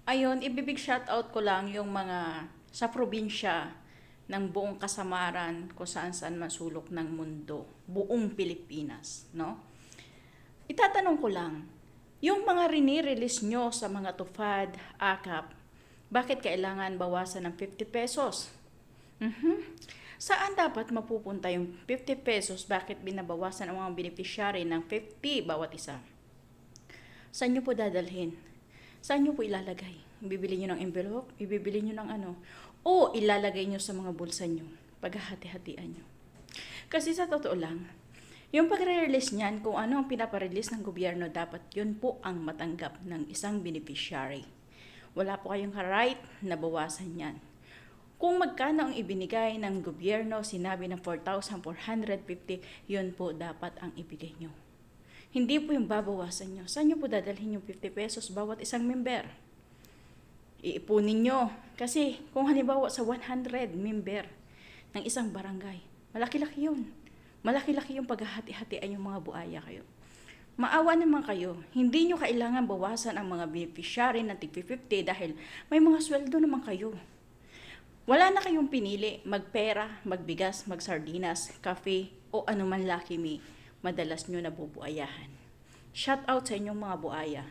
Ayun, ibibig shoutout ko lang yung mga sa probinsya ng buong kasamaran kung saan-saan man sulok ng mundo, buong Pilipinas, no? Itatanong ko lang, yung mga rini-release nyo sa mga tupad, akap, bakit kailangan bawasan ng 50 pesos? Mhm. Saan dapat mapupunta yung 50 pesos? Bakit binabawasan ang mga beneficiary ng 50 bawat isa? Saan nyo po dadalhin? Saan nyo po ilalagay? Ibibili nyo ng envelope? Ibibili nyo ng ano? O ilalagay nyo sa mga bulsa nyo? Paghahati-hatian nyo. Kasi sa totoo lang, yung pagre-release niyan, kung ano ang pinaparelease ng gobyerno, dapat yun po ang matanggap ng isang beneficiary. Wala po kayong right na bawasan yan. Kung magkano ang ibinigay ng gobyerno, sinabi ng 4,450, yun po dapat ang ibigay nyo. Hindi po yung babawasan nyo. Saan nyo po dadalhin yung 50 pesos bawat isang member? Iipunin nyo. Kasi kung halimbawa sa 100 member ng isang barangay, malaki-laki yun. Malaki-laki yung paghahati-hatian yung mga buaya kayo. Maawa naman kayo, hindi nyo kailangan bawasan ang mga beneficiary ng tig-50 dahil may mga sweldo naman kayo. Wala na kayong pinili, magpera, magbigas, magsardinas, kafe, o anuman Lucky Me, madalas nyo nabubuayahan. Shout out sa inyong mga buaya.